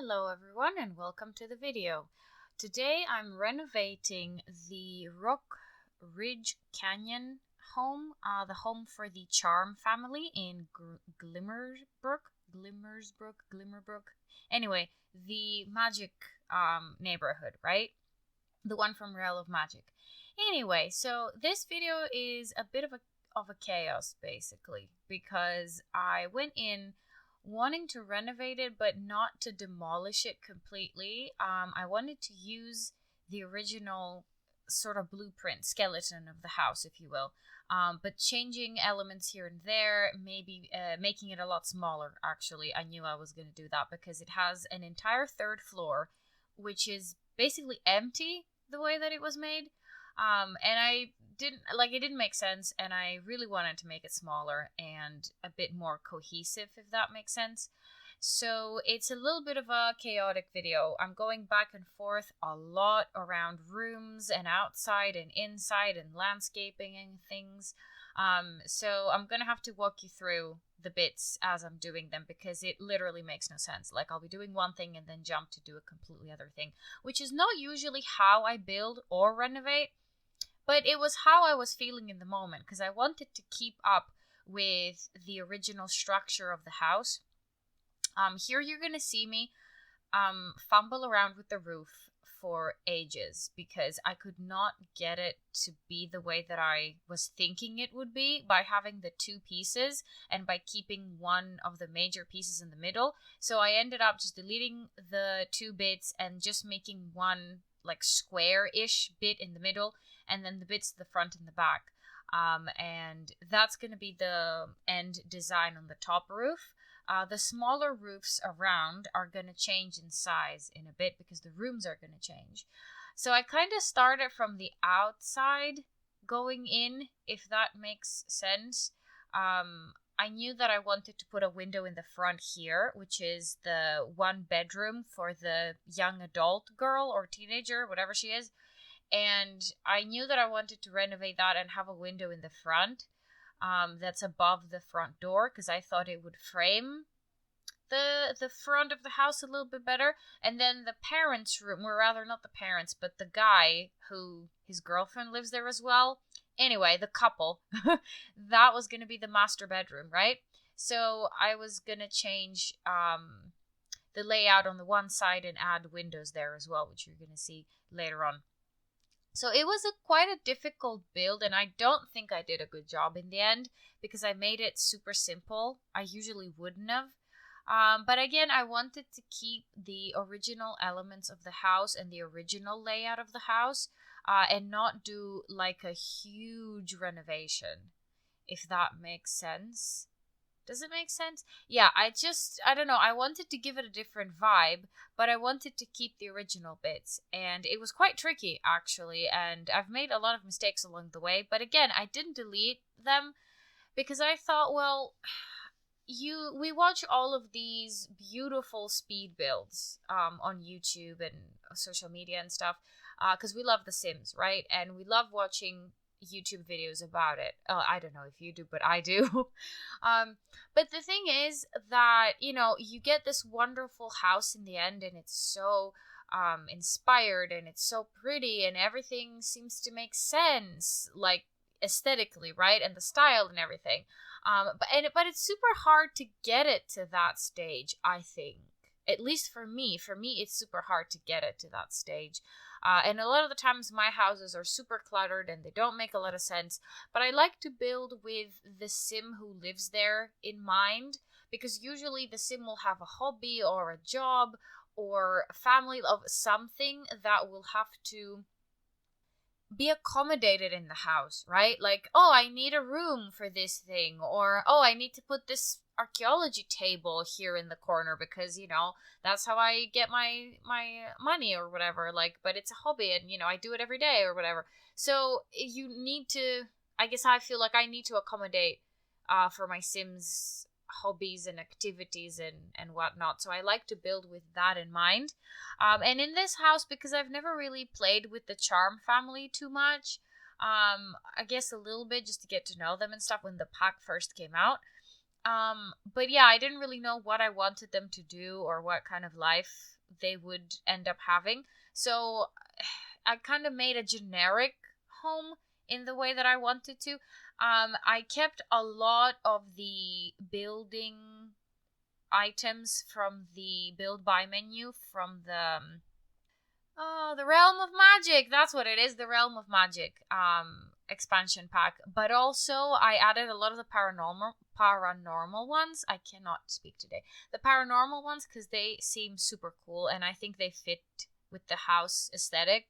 Hello everyone and welcome to the video. Today I'm renovating the Rock Ridge Canyon home, the home for the Charm family in Glimmerbrook. Anyway, the magic neighborhood, right? The one from Realm of Magic. Anyway, so this video is a bit of a chaos basically because I went in wanting to renovate it but not to demolish it completely. I wanted to use the original sort of blueprint skeleton of the house, if you will, but changing elements here and there, maybe making it a lot smaller. Actually, I knew I was going to do that because it has an entire third floor which is basically empty the way that it was made, and it didn't make sense, and I really wanted to make it smaller and a bit more cohesive, if that makes sense. So it's a little bit of a chaotic video. I'm going back and forth a lot around rooms and outside and inside and landscaping and things. So I'm gonna have to walk you through the bits as I'm doing them because it literally makes no sense. Like, I'll be doing one thing and then jump to do a completely other thing, which is not usually how I build or renovate. But it was how I was feeling in the moment because I wanted to keep up with the original structure of the house. Here you're going to see me fumble around with the roof for ages because I could not get it to be the way that I was thinking it would be by having the two pieces and by keeping one of the major pieces in the middle. So I ended up just deleting the two bits and just making one like square-ish bit in the middle, and then the bits to the front and the back. And that's going to be the end design on the top roof. The smaller roofs around are going to change in size in a bit because the rooms are going to change. So I kind of started from the outside going in, if that makes sense. I knew that I wanted to put a window in the front here, which is the one bedroom for the young adult girl or teenager, whatever she is. And I knew that I wanted to renovate that and have a window in the front that's above the front door because I thought it would frame the front of the house a little bit better. And then the parents' room, or rather not the parents, but the guy who his girlfriend lives there as well. Anyway, the couple, that was going to be the master bedroom, right? So I was going to change the layout on the one side and add windows there as well, which you're going to see later on. So it was quite a difficult build, and I don't think I did a good job in the end because I made it super simple. I usually wouldn't have. But again, I wanted to keep the original elements of the house and the original layout of the house and not do like a huge renovation, if that makes sense. Does it make sense? Yeah, I don't know. I wanted to give it a different vibe, but I wanted to keep the original bits. And it was quite tricky, actually. And I've made a lot of mistakes along the way. But again, I didn't delete them because I thought, well, we watch all of these beautiful speed builds on YouTube and social media and stuff because we love The Sims, right? And we love watching YouTube videos about it. I don't know if you do, but I do. But the thing is that, you get this wonderful house in the end and it's so inspired and it's so pretty and everything seems to make sense, like aesthetically, right? And the style and everything. But it's super hard to get it to that stage, I think. At least for me. For me, it's super hard to get it to that stage. And a lot of the times my houses are super cluttered and they don't make a lot of sense. But I like to build with the sim who lives there in mind. Because usually the sim will have a hobby or a job or a family of something that will have to be accommodated in the house, right? Like, oh, I need a room for this thing, or oh, I need to put this archaeology table here in the corner because that's how I get my money or whatever. Like, but it's a hobby and I do it every day or whatever. So you need to, I guess I feel like I need to accommodate for my Sims hobbies and activities and whatnot. So I like to build with that in mind. And in this house, because I've never really played with the Charm family too much, I guess a little bit just to get to know them and stuff when the pack first came out, But yeah, I didn't really know what I wanted them to do or what kind of life they would end up having. So I kind of made a generic home in the way that I wanted to. I kept a lot of the building items from the build by menu from the Realm of Magic. That's what it is, the Realm of Magic expansion pack. But also I added a lot of the paranormal ones. I cannot speak today. The paranormal ones because they seem super cool and I think they fit with the house aesthetic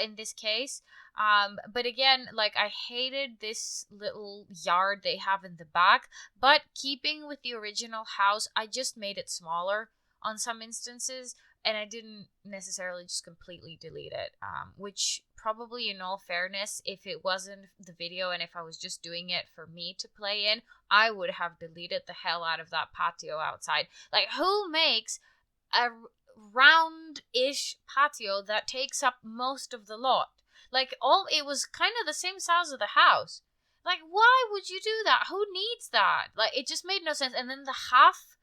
in this case. But again, like I hated this little yard they have in the back, but keeping with the original house, I just made it smaller on some instances and I didn't necessarily just completely delete it. Which probably, in all fairness, if it wasn't the video and if I was just doing it for me to play in, I would have deleted the hell out of that patio outside. Like, who makes a round-ish patio that takes up most of the lot? Like, it was kind of the same size of the house. Like, why would you do that? Who needs that? Like, it just made no sense. And then the half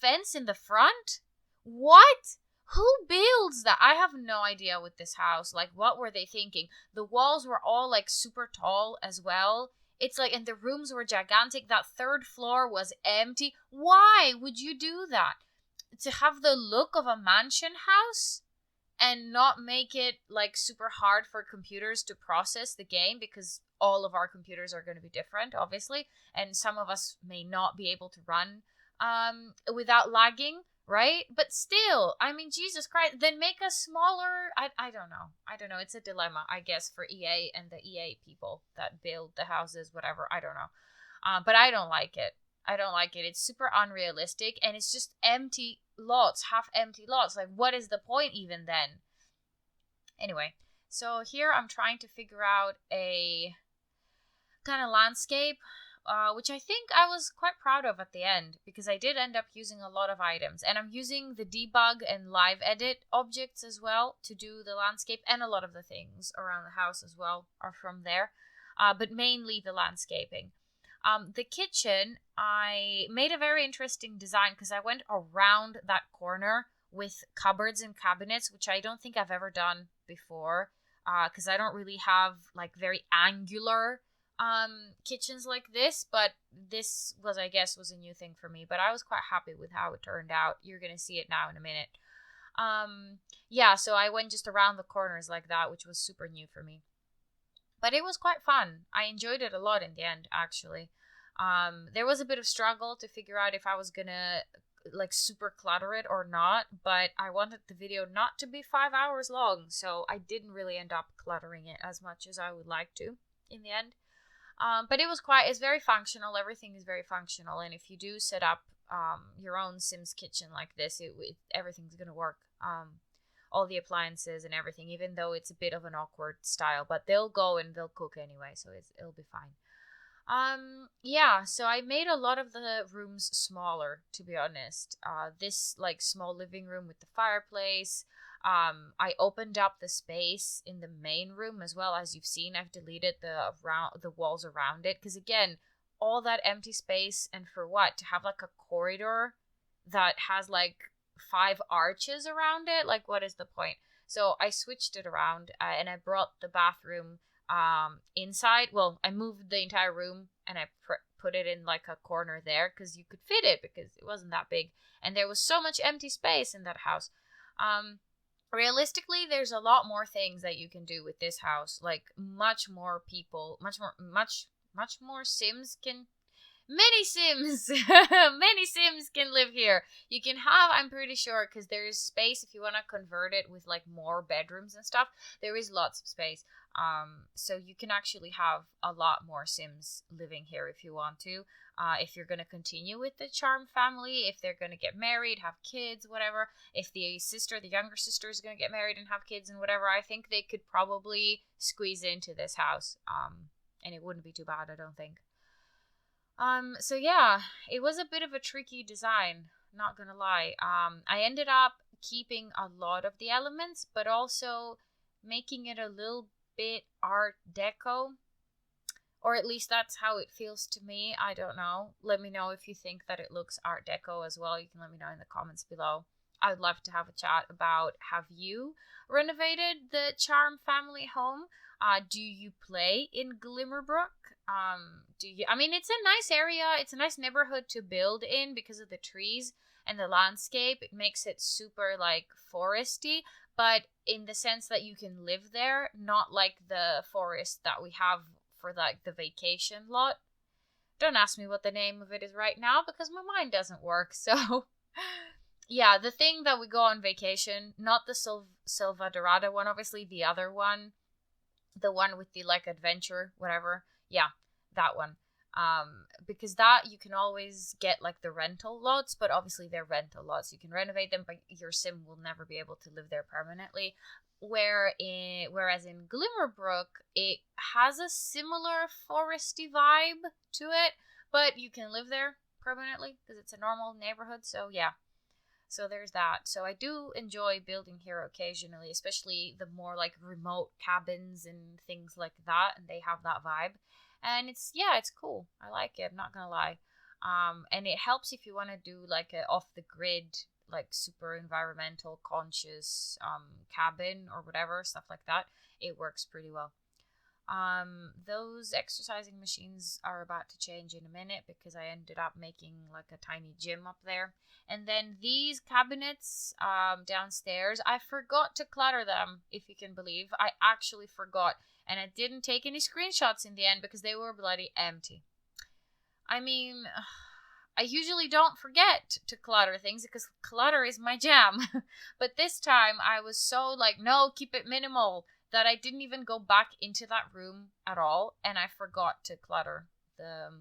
fence in the front. What? Who builds that? I have no idea with this house. Like, what were they thinking? The walls were all like super tall as well. It's like, and the rooms were gigantic. That third floor was empty. Why would you do that? To have the look of a mansion house and not make it like super hard for computers to process the game, because all of our computers are going to be different, obviously, and some of us may not be able to run without lagging, right? But still, I mean, Jesus Christ, then make a smaller. I don't know. I don't know. It's a dilemma, I guess, for EA and the EA people that build the houses, whatever. I don't know. But I don't like it. I don't like it. It's super unrealistic and it's just empty lots, half empty lots. Like, what is the point even then? Anyway, so here I'm trying to figure out a kind of landscape, which I think I was quite proud of at the end, because I did end up using a lot of items, and I'm using the debug and live edit objects as well to do the landscape, and a lot of the things around the house as well are from there, but mainly the landscaping. The kitchen, I made a very interesting design because I went around that corner with cupboards and cabinets, which I don't think I've ever done before, because I don't really have like very angular kitchens like this, but this was, I guess, was a new thing for me, but I was quite happy with how it turned out. You're gonna see it now in a minute. Yeah, so I went just around the corners like that, which was super new for me, but it was quite fun. I enjoyed it a lot in the end, actually. There was a bit of struggle to figure out if I was gonna like super clutter it or not, but I wanted the video not to be 5 hours long, so I didn't really end up cluttering it as much as I would like to in the end. But it's very functional. Everything is very functional, and if you do set up your own Sims kitchen like this, everything's gonna work. All the appliances and everything, even though it's a bit of an awkward style, but they'll go and they'll cook anyway, so it'll be fine. Yeah, so I made a lot of the rooms smaller, to be honest. This like small living room with the fireplace. I opened up the space in the main room as well. As you've seen, I've deleted the walls around it, because again, all that empty space, and for what? To have like a corridor that has like 5 arches around it? Like, what is the point? So I switched it around, and I brought the bathroom inside. Well, I moved the entire room and I put it in like a corner there because you could fit it, because it wasn't that big and there was so much empty space in that house. Realistically, there's a lot more things that you can do with this house. Like, much more people, much more Sims can. Many Sims, many Sims can live here. You can have, I'm pretty sure, because there is space if you want to convert it with like more bedrooms and stuff. There is lots of space. So you can actually have a lot more Sims living here if you want to. If you're going to continue with the Charm family, if they're going to get married, have kids, whatever. If the younger sister is going to get married and have kids and whatever, I think they could probably squeeze into this house. And it wouldn't be too bad, I don't think. So yeah, it was a bit of a tricky design, not gonna lie. I ended up keeping a lot of the elements, but also making it a little bit Art Deco, Or at least that's how it feels to me. I don't know. Let me know if you think that it looks Art Deco as well. You can let me know in the comments below. I'd love to have a chat about, have you renovated the Charm family home? Do you play in Glimmerbrook? I mean, it's a nice area. It's a nice neighborhood to build in because of the trees and the landscape. It makes it super like foresty, but in the sense that you can live there, not like the forest that we have for like the vacation lot. Don't ask me what the name of it is right now because my mind doesn't work. So yeah, the thing that we go on vacation, not the Silva Dorada one, obviously the other one, the one with the like adventure, whatever. Yeah, that one. Because that you can always get like the rental lots, but obviously they're rental lots. You can renovate them, but your sim will never be able to live there permanently. Whereas in Glimmerbrook, it has a similar foresty vibe to it, but you can live there permanently because it's a normal neighborhood. So yeah. So there's that. So I do enjoy building here occasionally, especially the more like remote cabins and things like that, and they have that vibe. And it's cool. I like it, I'm not gonna lie. And it helps if you want to do like a off the grid, like super environmental conscious cabin or whatever, stuff like that. It works pretty well. Those exercising machines are about to change in a minute because I ended up making like a tiny gym up there. And then these cabinets downstairs, I forgot to clutter them, if you can believe. I actually forgot. And I didn't take any screenshots in the end because they were bloody empty. I mean, I usually don't forget to clutter things because clutter is my jam. But this time I was so like, no, keep it minimal, that I didn't even go back into that room at all, and I forgot to clutter the,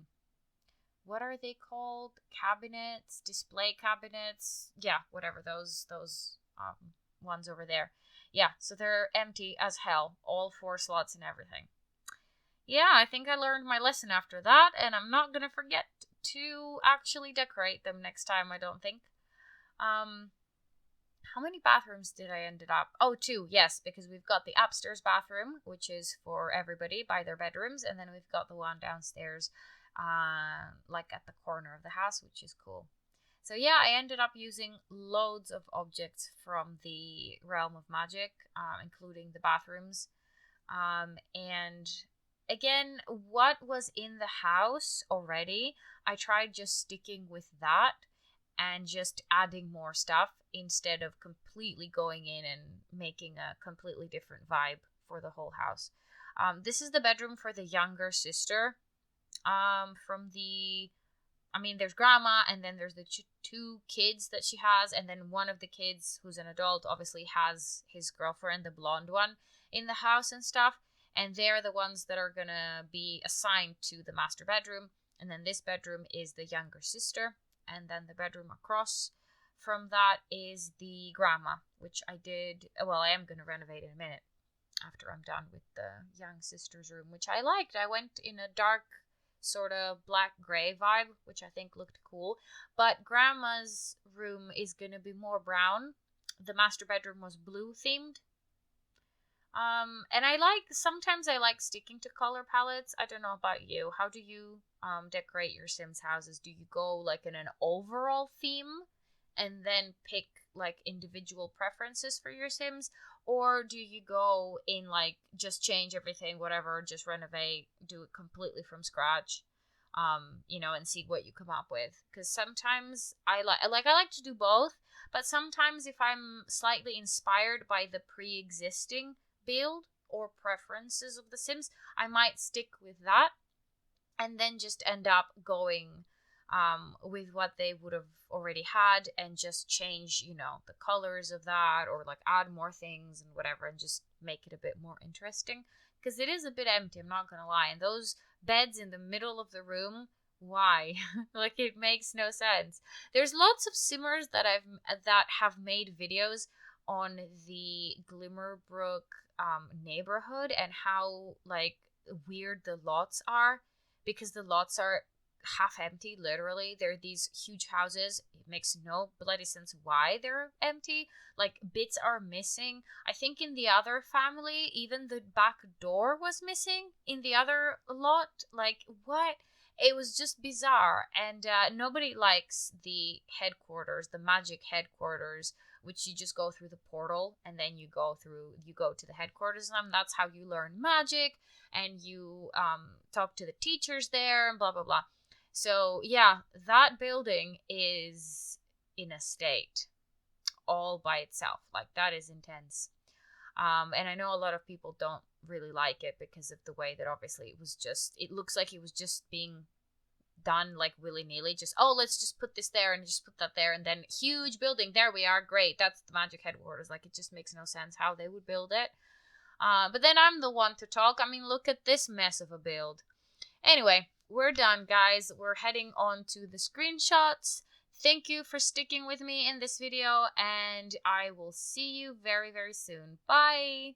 what are they called? Cabinets, display cabinets. Yeah, whatever, those ones over there. Yeah, so they're empty as hell, all 4 slots and everything. Yeah, I think I learned my lesson after that, and I'm not gonna forget to actually decorate them next time, I don't think. How many bathrooms did I ended up? Oh, 2, yes, because we've got the upstairs bathroom, which is for everybody by their bedrooms, and then we've got the one downstairs, like at the corner of the house, which is cool. So yeah, I ended up using loads of objects from the realm of magic, including the bathrooms. And again, what was in the house already, I tried just sticking with that and just adding more stuff instead of completely going in and making a completely different vibe for the whole house. This is the bedroom for the younger sister. There's grandma, and then there's the 2 kids that she has, and then one of the kids who's an adult obviously has his girlfriend, the blonde one, in the house and stuff, and they're the ones that are gonna be assigned to the master bedroom. And then this bedroom is the younger sister, and then the bedroom across from that is the grandma, which I am going to renovate in a minute after I'm done with the young sister's room, which I liked. I went in a dark sort of black gray vibe, which I think looked cool, but grandma's room is going to be more brown. The master bedroom was blue themed. And sometimes I like sticking to color palettes. I don't know about you. How do you decorate your Sims houses? Do you go like in an overall theme and then pick like individual preferences for your Sims? Or do you go in like just change everything, whatever, just renovate, do it completely from scratch, and see what you come up with? Because sometimes I like to do both, but sometimes if I'm slightly inspired by the pre-existing build or preferences of the Sims, I might stick with that and then just end up going with what they would have already had and just change, the colors of that, or like add more things and whatever, and just make it a bit more interesting, because it is a bit empty, I'm not gonna lie. And those beds in the middle of the room, why? Like, it makes no sense. There's lots of simmers that have made videos on the Glimmerbrook neighborhood and how like weird the lots are, because the lots are half empty, literally. They're these huge houses. It makes no bloody sense why they're empty. Like, bits are missing. I think in the other family, even the back door was missing in the other lot. Like, what? It was just bizarre. And nobody likes the headquarters, the magic headquarters, which you just go through the portal and then you go to the headquarters, and that's how you learn magic, and you talk to the teachers there and blah blah blah. So yeah, that building is in a state all by itself. Like, that is intense. And I know a lot of people don't really like it because of the way that obviously it looks like it was just being done like willy-nilly, just, oh, let's just put this there and just put that there, and then huge building, there we are, great, that's the magic headquarters. Like, it just makes no sense how they would build it. But then I'm the one to talk. I mean, look at this mess of a build. Anyway, we're done, guys. We're heading on to the screenshots. Thank you for sticking with me in this video, and I will see you very, very soon. Bye!